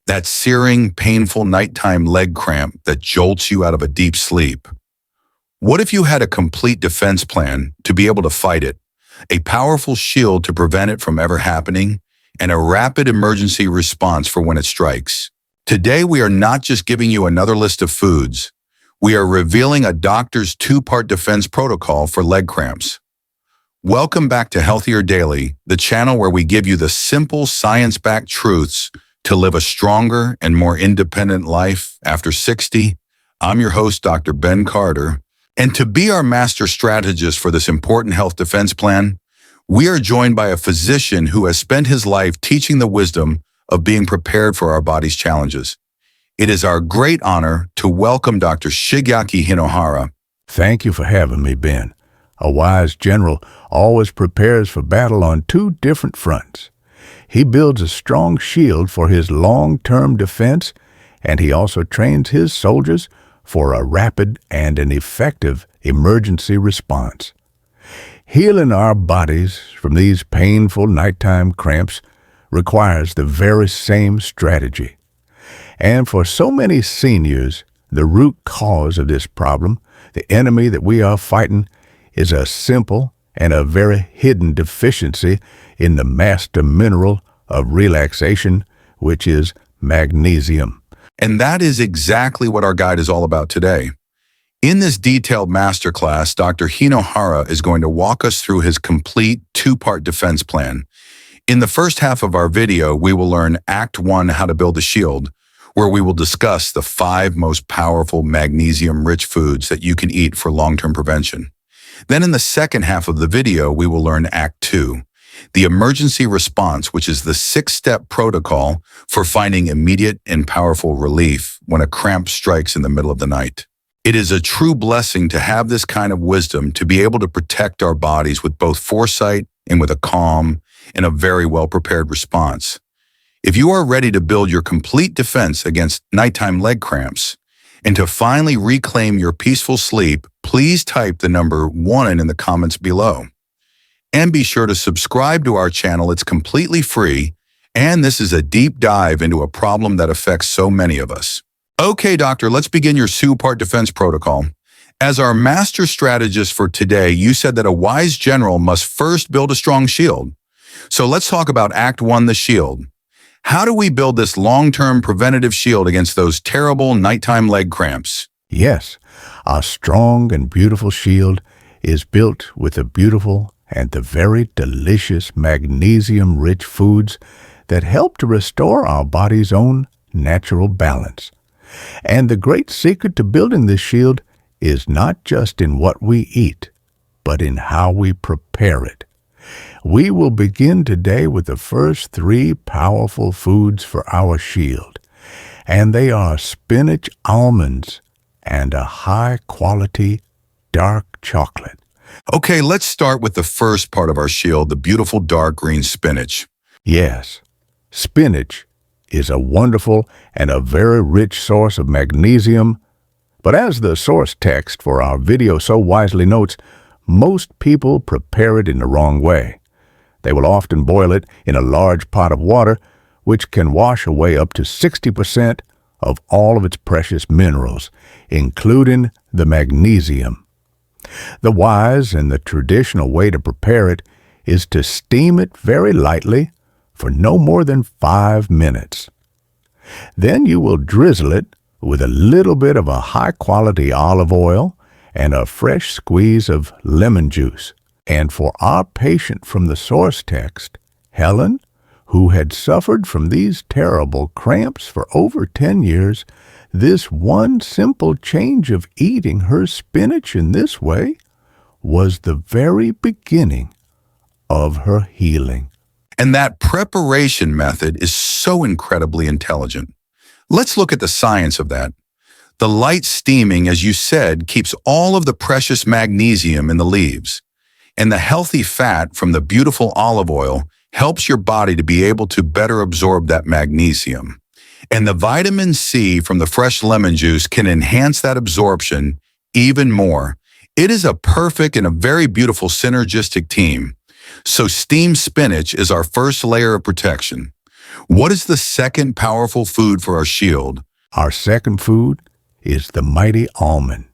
That searing, painful nighttime leg cramp that jolts you out of a deep sleep. What if you had a complete defense plan to be able to fight it, a powerful shield to prevent it from ever happening, and a rapid emergency response for when it strikes? Today, we are not just giving you another list of foods. We are revealing a doctor's two-part defense protocol for leg cramps. Welcome back to Healthier Daily, the channel where we give you the simple science-backed truths to live a stronger and more independent life after 60. I'm your host, Dr. Ben Carter, and to be our master strategist for this important health defense plan, we are joined by a physician who has spent his life teaching the wisdom of being prepared for our body's challenges. It is our great honor to welcome Dr. Shigeaki Hinohara. Thank you for having me, Ben. A wise general always prepares for battle on two different fronts. He builds a strong shield for his long-term defense, and he also trains his soldiers for a rapid and an effective emergency response. Healing our bodies from these painful nighttime cramps requires the very same strategy. And for so many seniors, the root cause of this problem, the enemy that we are fighting, is a simple and a very hidden deficiency in the master mineral of relaxation, which is magnesium. And that is exactly what our guide is all about today. In this detailed masterclass, Dr. Hinohara is going to walk us through his complete two-part defense plan. In the first half of our video, we will learn Act 1, how to build a shield, where we will discuss the 5 most powerful magnesium-rich foods that you can eat for long-term prevention. Then in the second half of the video, we will learn Act 2, the emergency response, which is the 6-step protocol for finding immediate and powerful relief when a cramp strikes in the middle of the night. It is a true blessing to have this kind of wisdom to be able to protect our bodies with both foresight and with a calm and a very well-prepared response. If you are ready to build your complete defense against nighttime leg cramps and to finally reclaim your peaceful sleep, please type the number 1 in the comments below. And be sure to subscribe to our channel. It's completely free, and this is a deep dive into a problem that affects so many of us. Okay, doctor, let's begin your two-part defense protocol. As our master strategist for today, you said that a wise general must first build a strong shield. So let's talk about Act 1, the shield. How do we build this long-term preventative shield against those terrible nighttime leg cramps? Yes, our strong and beautiful shield is built with the beautiful and the very delicious magnesium-rich foods that help to restore our body's own natural balance. And the great secret to building this shield is not just in what we eat, but in how we prepare it. We will begin today with the first 3 powerful foods for our shield, and they are spinach almonds and a high-quality dark chocolate. Okay, let's start with the first part of our shield, the beautiful dark green spinach. Yes, spinach is a wonderful and a very rich source of magnesium, but as the source text for our video so wisely notes, most people prepare it in the wrong way. They will often boil it in a large pot of water, which can wash away up to 60% of all of its precious minerals, including the magnesium. The wise and the traditional way to prepare it is to steam it very lightly for no more than 5 minutes. Then you will drizzle it with a little bit of a high-quality olive oil and a fresh squeeze of lemon juice. And for our patient from the source text, Helen, who had suffered from these terrible cramps for over 10 years, this one simple change of eating her spinach in this way was the very beginning of her healing. And that preparation method is so incredibly intelligent. Let's look at the science of that. The light steaming, as you said, keeps all of the precious magnesium in the leaves. And the healthy fat from the beautiful olive oil helps your body to be able to better absorb that magnesium. And the vitamin C from the fresh lemon juice can enhance that absorption even more. It is a perfect and a very beautiful synergistic team. So steamed spinach is our first layer of protection. What is the second powerful food for our shield? Our second food is the mighty almond.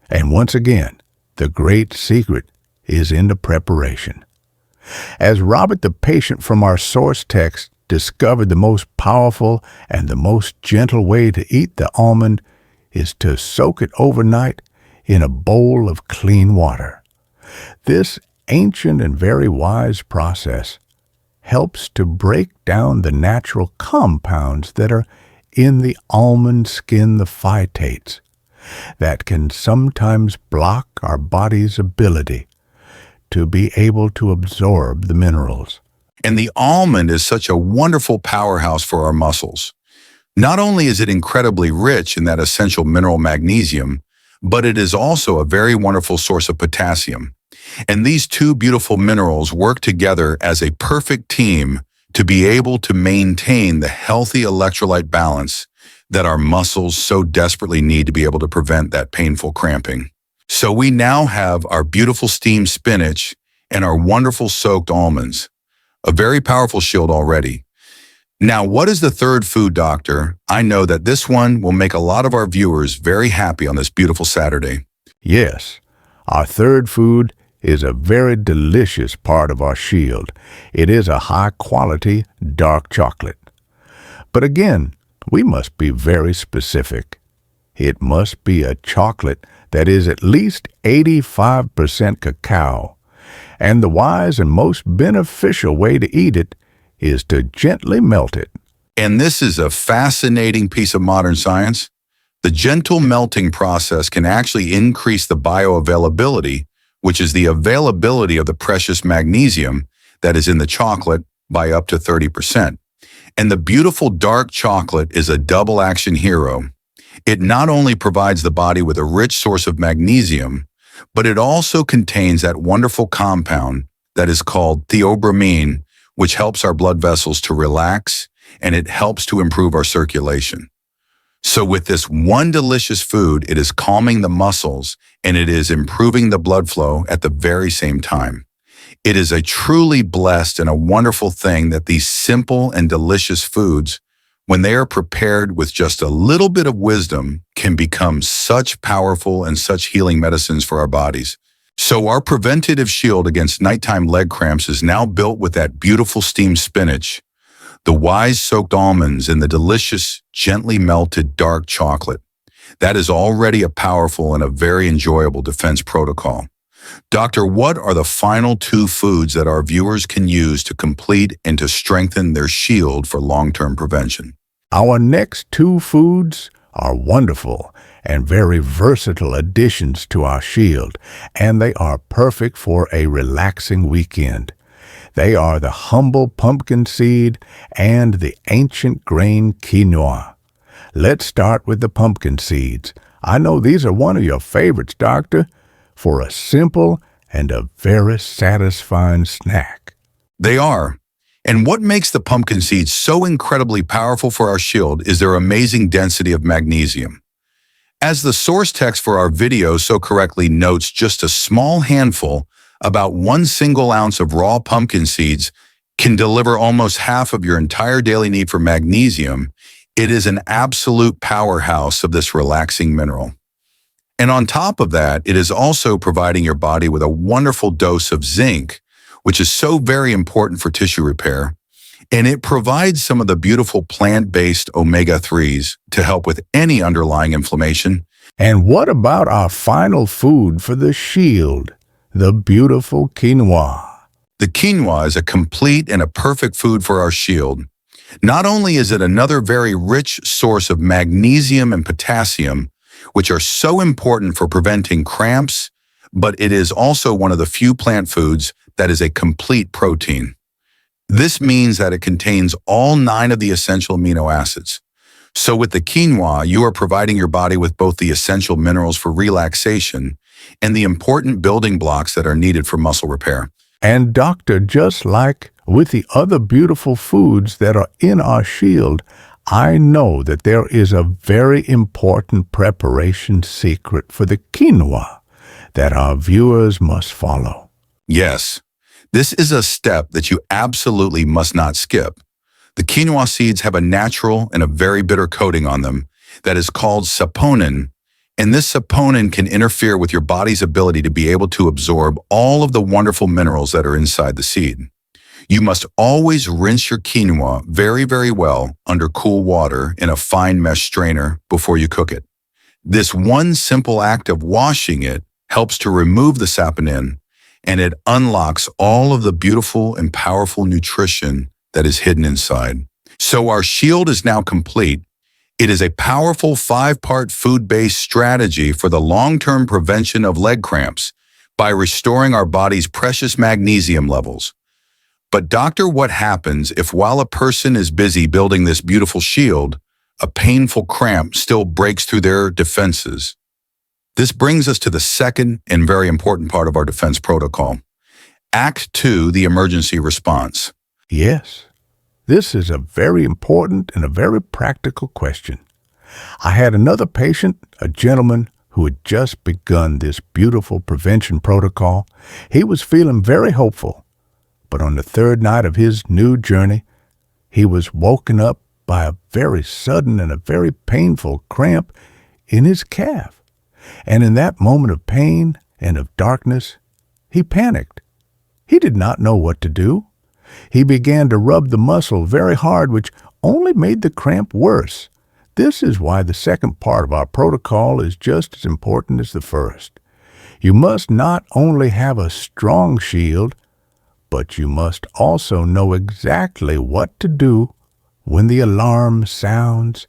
And once again, the great secret is in the preparation. As Robert the patient from our source text discovered, the most powerful and the most gentle way to eat the almond is to soak it overnight in a bowl of clean water. This ancient and very wise process helps to break down the natural compounds that are in the almond skin, the phytates, that can sometimes block our body's ability to be able to absorb the minerals. And the almond is such a wonderful powerhouse for our muscles. Not only is it incredibly rich in that essential mineral magnesium, but it is also a very wonderful source of potassium. And these two beautiful minerals work together as a perfect team to be able to maintain the healthy electrolyte balance that our muscles so desperately need to be able to prevent that painful cramping. So we now have our beautiful steamed spinach and our wonderful soaked almonds, a very powerful shield already. Now, what is the third food, doctor? I know that this one will make a lot of our viewers very happy on this beautiful Saturday. Yes, our third food is a very delicious part of our shield. It is a high-quality dark chocolate. But again, we must be very specific. It must be a chocolate that is at least 85% cacao, and the wise and most beneficial way to eat it is to gently melt it. And this is a fascinating piece of modern science. The gentle melting process can actually increase the bioavailability, which is the availability of the precious magnesium that is in the chocolate, by up to 30%. And the beautiful dark chocolate is a double action hero. It not only provides the body with a rich source of magnesium, but it also contains that wonderful compound that is called theobromine, which helps our blood vessels to relax, and it helps to improve our circulation. So with this one delicious food, it is calming the muscles and it is improving the blood flow at the very same time. It is a truly blessed and a wonderful thing that these simple and delicious foods, when they are prepared with just a little bit of wisdom, can become such powerful and such healing medicines for our bodies. So our preventative shield against nighttime leg cramps is now built with that beautiful steamed spinach, the wise soaked almonds, and the delicious, gently melted dark chocolate. That is already a powerful and a very enjoyable defense protocol. Doctor, what are the final two foods that our viewers can use to complete and to strengthen their shield for long-term prevention? Our next two foods are wonderful and very versatile additions to our shield, and they are perfect for a relaxing weekend. They are the humble pumpkin seed and the ancient grain quinoa. Let's start with the pumpkin seeds. I know these are one of your favorites, Doctor, for a simple and a very satisfying snack. They are. And what makes the pumpkin seeds so incredibly powerful for our shield is their amazing density of magnesium. As the source text for our video so correctly notes, just a small handful, about 1 single ounce of raw pumpkin seeds, can deliver almost half of your entire daily need for magnesium. It is an absolute powerhouse of this relaxing mineral. And on top of that, it is also providing your body with a wonderful dose of zinc, which is so very important for tissue repair. And it provides some of the beautiful plant-based omega-3s to help with any underlying inflammation. And what about our final food for the shield, the beautiful quinoa? The quinoa is a complete and a perfect food for our shield. Not only is it another very rich source of magnesium and potassium, which are so important for preventing cramps, but it is also one of the few plant foods that is a complete protein. This means that it contains all 9 of the essential amino acids. So with the quinoa, you are providing your body with both the essential minerals for relaxation and the important building blocks that are needed for muscle repair. And Doctor, just like with the other beautiful foods that are in our shield, I know that there is a very important preparation secret for the quinoa that our viewers must follow. Yes, this is a step that you absolutely must not skip. The quinoa seeds have a natural and a very bitter coating on them that is called saponin, and this saponin can interfere with your body's ability to be able to absorb all of the wonderful minerals that are inside the seed. You must always rinse your quinoa very, very well under cool water in a fine mesh strainer before you cook it. This one simple act of washing it helps to remove the saponin, and it unlocks all of the beautiful and powerful nutrition that is hidden inside. So our shield is now complete. It is a powerful 5-part food-based strategy for the long-term prevention of leg cramps by restoring our body's precious magnesium levels. But doctor, what happens if while a person is busy building this beautiful shield, a painful cramp still breaks through their defenses? This brings us to the second and very important part of our defense protocol. Act 2, the emergency response. Yes, this is a very important and a very practical question. I had another patient, a gentleman who had just begun this beautiful prevention protocol. He was feeling very hopeful, but on the third night of his new journey, he was woken up by a very sudden and a very painful cramp in his calf. And in that moment of pain and of darkness, he panicked. He did not know what to do. He began to rub the muscle very hard, which only made the cramp worse. This is why the second part of our protocol is just as important as the first. You must not only have a strong shield, but you must also know exactly what to do when the alarm sounds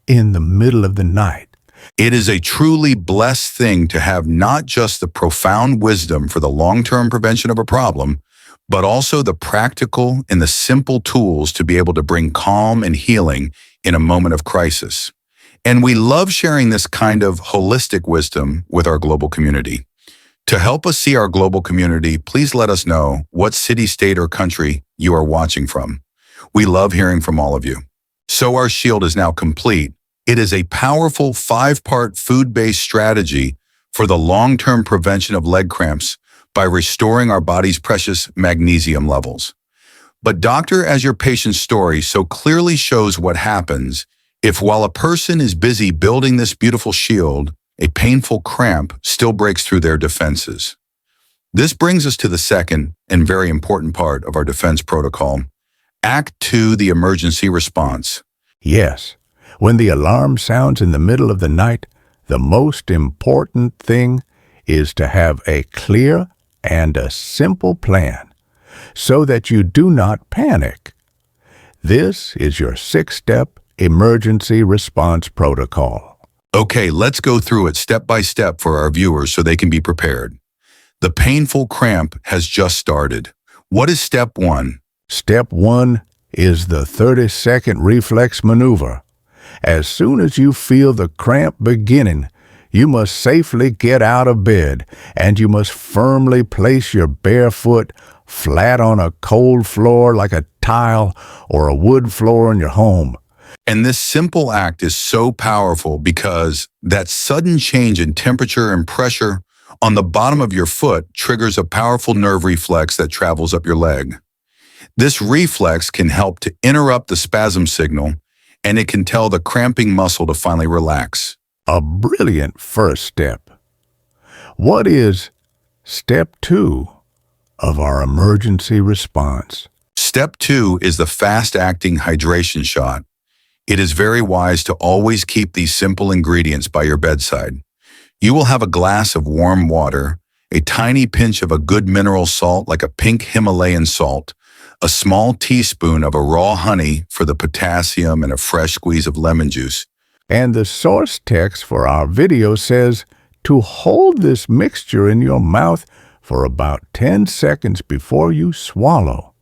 in the middle of the night. It is a truly blessed thing to have not just the profound wisdom for the long-term prevention of a problem, but also the practical and the simple tools to be able to bring calm and healing in a moment of crisis. And we love sharing this kind of holistic wisdom with our global community. To help us see our global community, please let us know what city, state, or country you are watching from. We love hearing from all of you. So our shield is now complete. It is a powerful 5-part food-based strategy for the long-term prevention of leg cramps by restoring our body's precious magnesium levels. But doctor, as your patient's story so clearly shows what happens if while a person is busy building this beautiful shield, a painful cramp still breaks through their defenses. This brings us to the second and very important part of our defense protocol. Act 2, the emergency response. Yes, when the alarm sounds in the middle of the night, the most important thing is to have a clear and a simple plan so that you do not panic. This is your 6-step emergency response protocol. Okay, let's go through it step by step for our viewers so they can be prepared. The painful cramp has just started. What is step 1? Step 1 is the 30-second reflex maneuver. As soon as you feel the cramp beginning, you must safely get out of bed, and you must firmly place your bare foot flat on a cold floor like a tile or a wood floor in your home. And this simple act is so powerful because that sudden change in temperature and pressure on the bottom of your foot triggers a powerful nerve reflex that travels up your leg. This reflex can help to interrupt the spasm signal, and it can tell the cramping muscle to finally relax. A brilliant first step. What is step 2 of our emergency response? Step 2 is the fast-acting hydration shot. It is very wise to always keep these simple ingredients by your bedside. You will have a glass of warm water, a tiny pinch of a good mineral salt like a pink Himalayan salt, a small teaspoon of a raw honey for the potassium, and a fresh squeeze of lemon juice. And the source text for our video says to hold this mixture in your mouth for about 10 seconds before you swallow.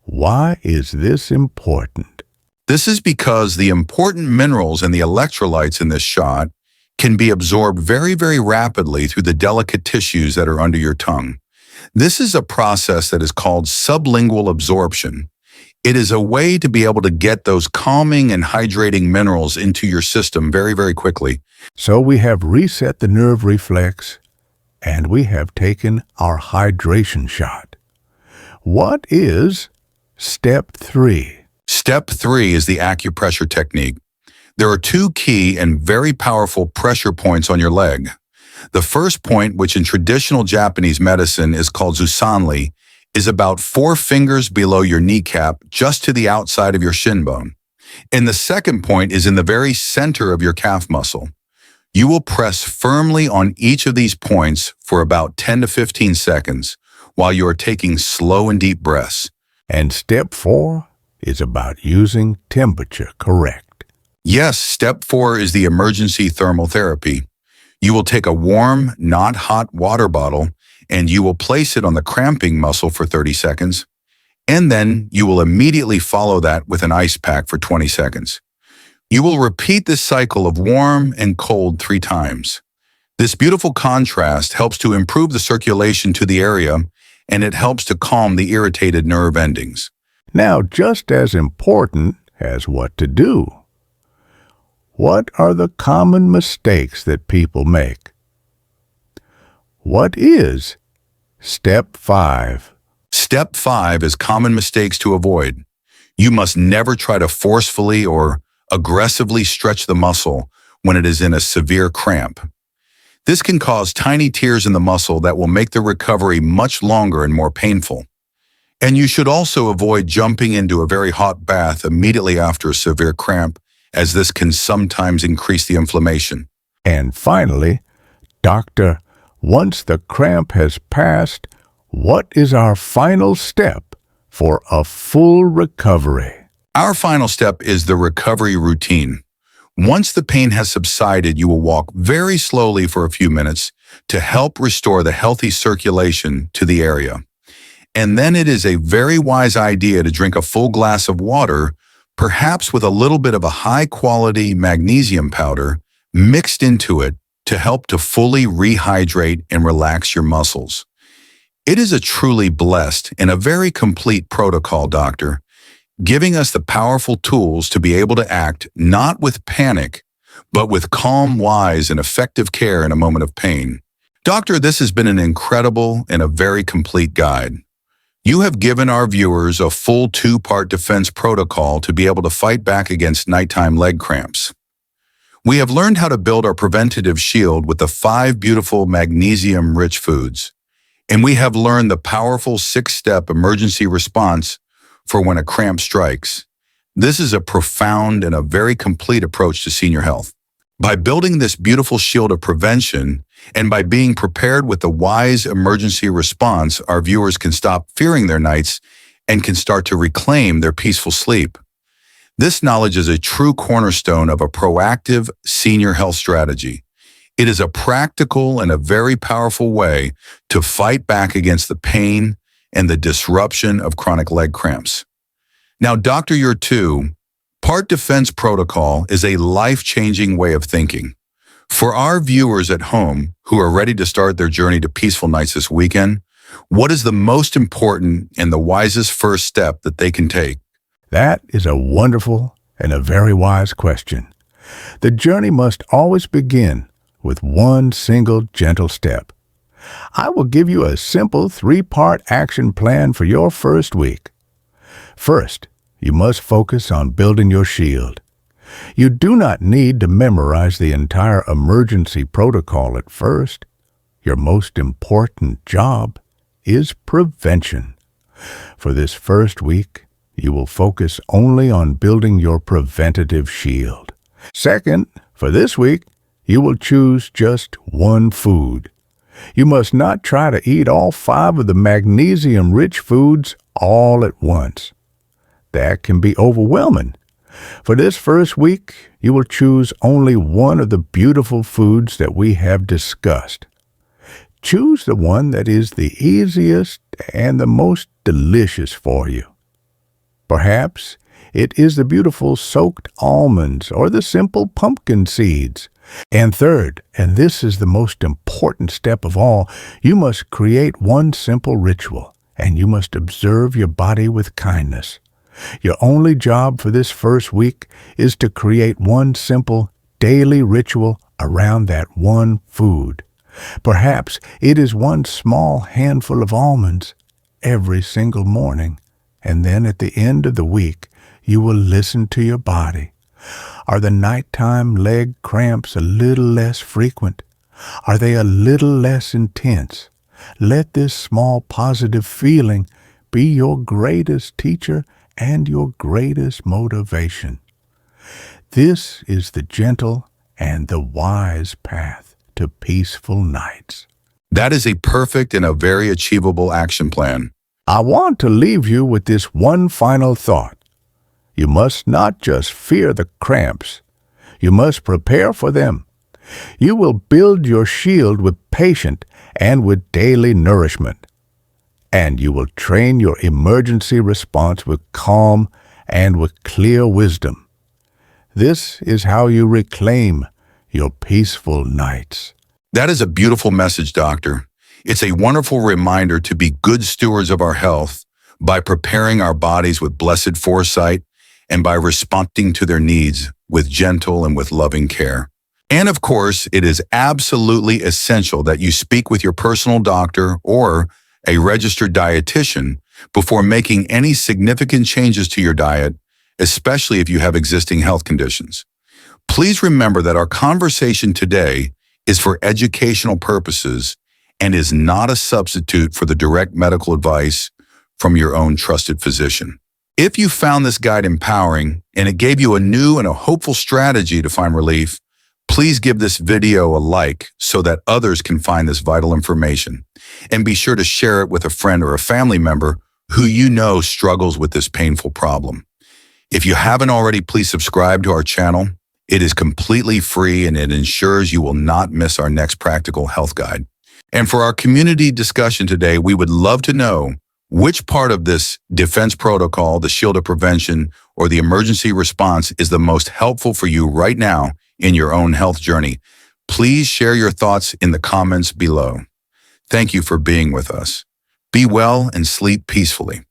Why is this important? This is because the important minerals and the electrolytes in this shot can be absorbed very, very rapidly through the delicate tissues that are under your tongue. This is a process that is called sublingual absorption. It is a way to be able to get those calming and hydrating minerals into your system very, very quickly. So we have reset the nerve reflex, and we have taken our hydration shot. What is step 3? Step 3 is the acupressure technique. There are two key and very powerful pressure points on your leg. The first point, which in traditional Japanese medicine is called Zusanli, is about 4 fingers below your kneecap, just to the outside of your shin bone. And the second point is in the very center of your calf muscle. You will press firmly on each of these points for about 10 to 15 seconds while you are taking slow and deep breaths. And step 4 is about using temperature correct. Yes, step 4 is the emergency thermal therapy. You will take a warm, not hot water bottle and you will place it on the cramping muscle for 30 seconds. And then you will immediately follow that with an ice pack for 20 seconds. You will repeat this cycle of warm and cold 3 times. This beautiful contrast helps to improve the circulation to the area, and it helps to calm the irritated nerve endings. Now, just as important as what to do, what are the common mistakes that people make? What is step 5? Step 5 is common mistakes to avoid. You must never try to forcefully or aggressively stretch the muscle when it is in a severe cramp. This can cause tiny tears in the muscle that will make the recovery much longer and more painful. And you should also avoid jumping into a very hot bath immediately after a severe cramp, as this can sometimes increase the inflammation. And finally, doctor, once the cramp has passed, what is our final step for a full recovery? Our final step is the recovery routine. Once the pain has subsided, you will walk very slowly for a few minutes to help restore the healthy circulation to the area. And then it is a very wise idea to drink a full glass of water, perhaps with a little bit of a high-quality magnesium powder mixed into it to help to fully rehydrate and relax your muscles. It is a truly blessed and a very complete protocol, doctor, giving us the powerful tools to be able to act not with panic, but with calm, wise, and effective care in a moment of pain. Doctor, this has been an incredible and a very complete guide. You have given our viewers a full 2-part defense protocol to be able to fight back against nighttime leg cramps. We have learned how to build our preventative shield with the 5 beautiful magnesium-rich foods. And we have learned the powerful 6-step emergency response for when a cramp strikes. This is a profound and a very complete approach to senior health. By building this beautiful shield of prevention and by being prepared with the wise emergency response, our viewers can stop fearing their nights and can start to reclaim their peaceful sleep. This knowledge is a true cornerstone of a proactive senior health strategy. It is a practical and a very powerful way to fight back against the pain and the disruption of chronic leg cramps. Now, Dr. Your 2-part defense protocol is a life-changing way of thinking. For our viewers at home who are ready to start their journey to peaceful nights this weekend, what is the most important and the wisest first step that they can take? That is a wonderful and a very wise question. The journey must always begin with one single gentle step. I will give you a simple 3-part action plan for your first week. First, you must focus on building your shield. You do not need to memorize the entire emergency protocol at first. Your most important job is prevention. For this first week, you will focus only on building your preventative shield. Second, for this week, you will choose just one food. You must not try to eat all 5 of the magnesium-rich foods all at once. That can be overwhelming. For this first week, you will choose only one of the beautiful foods that we have discussed. Choose the one that is the easiest and the most delicious for you. Perhaps it is the beautiful soaked almonds or the simple pumpkin seeds. And third, and this is the most important step of all, you must create one simple ritual, and you must observe your body with kindness. Your only job for this first week is to create one simple daily ritual around that one food. Perhaps it is one small handful of almonds every single morning, and then at the end of the week, You will listen to your body. Are the nighttime leg cramps a little less frequent? Are they a little less intense? Let this small positive feeling be your greatest teacher and your greatest motivation. This is the gentle and the wise path to peaceful nights. That is a perfect and a very achievable action plan. I want to leave you with this one final thought. You must not just fear the cramps. You must prepare for them. You will build your shield with patience and with daily nourishment. And you will train your emergency response with calm and with clear wisdom. This is how you reclaim your peaceful nights. That is a beautiful message, Doctor. It's a wonderful reminder to be good stewards of our health by preparing our bodies with blessed foresight and by responding to their needs with gentle and with loving care. And of course, it is absolutely essential that you speak with your personal doctor or a registered dietitian before making any significant changes to your diet, especially if you have existing health conditions. Please remember that our conversation today is for educational purposes and is not a substitute for the direct medical advice from your own trusted physician. If you found this guide empowering and it gave you a new and a hopeful strategy to find relief, please give this video a like so that others can find this vital information. And be sure to share it with a friend or a family member who you know struggles with this painful problem. If you haven't already, please subscribe to our channel. It is completely free and it ensures you will not miss our next practical health guide. And for our community discussion today, we would love to know which part of this defense protocol, the shield of prevention, or the emergency response is the most helpful for you right now in your own health journey. Please share your thoughts in the comments below. Thank you for being with us. Be well and sleep peacefully.